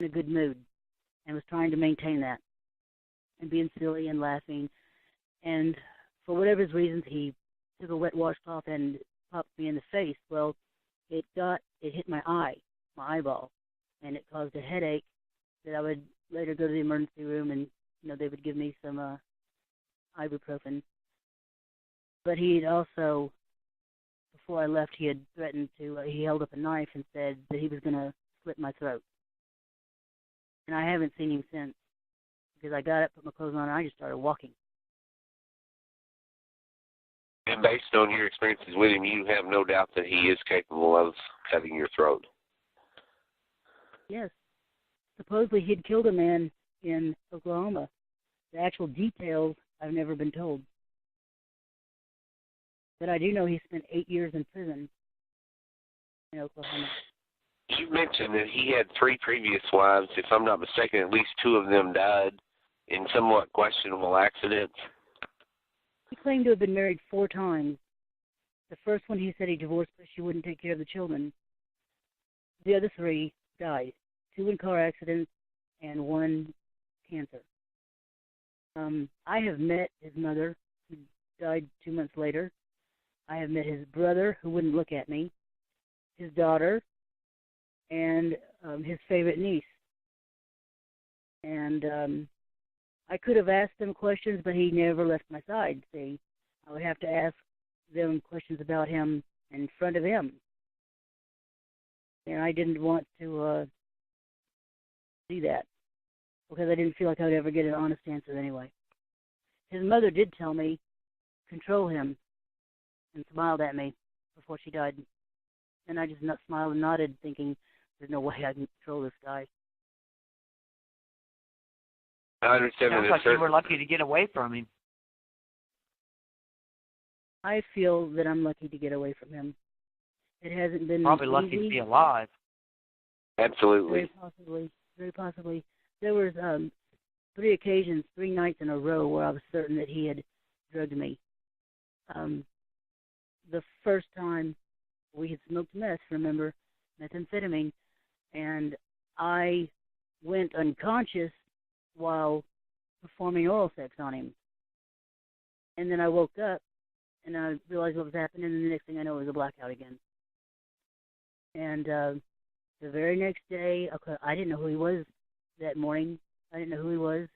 in a good mood and was trying to maintain that and being silly and laughing. And for whatever his reasons, he took a wet washcloth and popped me in the face. Well, it hit my eyeball, and it caused a headache that I would later go to the emergency room and, they would give me some ibuprofen. But he had also, before I left, he had threatened to, he held up a knife and said that he was going to slit my throat. And I haven't seen him since, because I got up, put my clothes on, and I just started walking. And based on your experiences with him, you have no doubt that he is capable of cutting your throat. Yes. Supposedly he'd killed a man in Oklahoma. The actual details I've never been told. But I do know he spent 8 years in prison in Oklahoma. You mentioned that he had 3 previous wives. If I'm not mistaken, at least 2 of them died in somewhat questionable accidents. He claimed to have been married 4 times. The first one he said he divorced because she wouldn't take care of the children. The other 3 died. 2 in car accidents and 1 cancer. I have met his mother, who died 2 months later. I have met his brother, who wouldn't look at me, his daughter, and his favorite niece. And I could have asked them questions, but he never left my side. See, I would have to ask them questions about him in front of him. And I didn't want to do that, because I didn't feel like I would ever get an honest answer anyway. His mother did tell me, control him, and smiled at me before she died. And I just smiled and nodded, thinking, there's no way I can control this guy. I understand. Sounds like you were lucky to get away from him. I feel that I'm lucky to get away from him. It hasn't been probably easy. Lucky to be alive. Absolutely. Very possibly. There was 3 occasions, 3 nights in a row where I was certain that he had drugged me. The first time we had smoked meth, remember, methamphetamine, and I went unconscious while performing oral sex on him. And then I woke up, and I realized what was happening, and the next thing I know, it was a blackout again. And the very next day, I didn't know who he was that morning. I didn't know who he was.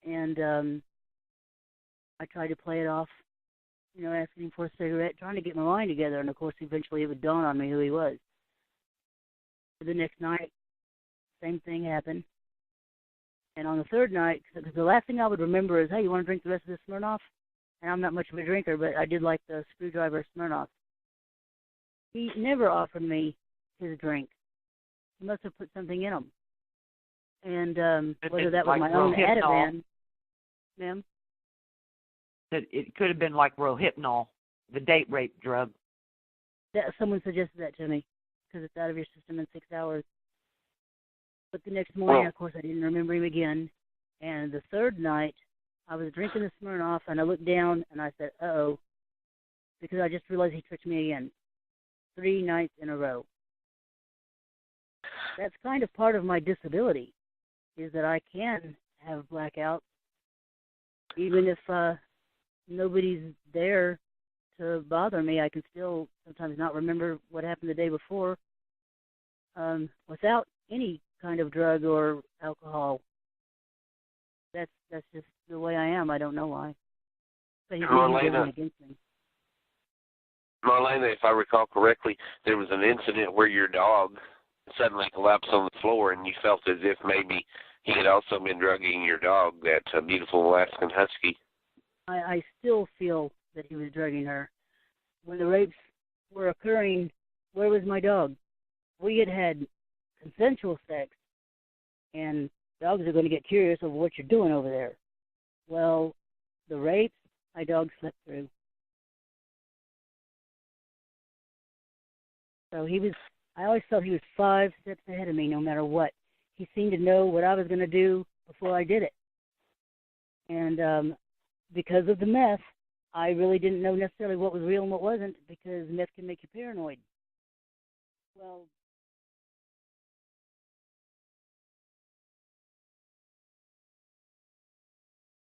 And I tried to play it off, asking him for a cigarette, trying to get my mind together. And, of course, eventually it would dawn on me who he was. The next night, same thing happened. And on the third night, because the last thing I would remember is, hey, you want to drink the rest of this Smirnoff? And I'm not much of a drinker, but I did like the screwdriver Smirnoff. He never offered me his drink. He must have put something in him. And whether that was like my own Rohypnol. Ativan, ma'am? It could have been like Rohypnol, the date rape drug. Someone suggested that to me, because it's out of your system in 6 hours. But the next morning, of course, I didn't remember him again. And the third night, I was drinking the Smirnoff, and I looked down, and I said, uh-oh, because I just realized he tricked me again. 3 nights in a row. That's kind of part of my disability, is that I can have blackouts, even if nobody's there to bother me. I can still sometimes not remember what happened the day before without any kind of drug or alcohol. That's just the way I am. I don't know why. But he's going against me. Marlena, if I recall correctly, there was an incident where your dog suddenly collapsed on the floor, and you felt as if maybe he had also been drugging your dog, that beautiful Alaskan Husky. I still feel that he was drugging her. When the rapes were occurring, where was my dog? We had had consensual sex, and dogs are going to get curious of what you're doing over there. Well, the rapes, my dog slept through. So I always felt he was 5 steps ahead of me no matter what. He seemed to know what I was going to do before I did it. And because of the meth, I really didn't know necessarily what was real and what wasn't, because meth can make you paranoid. Well,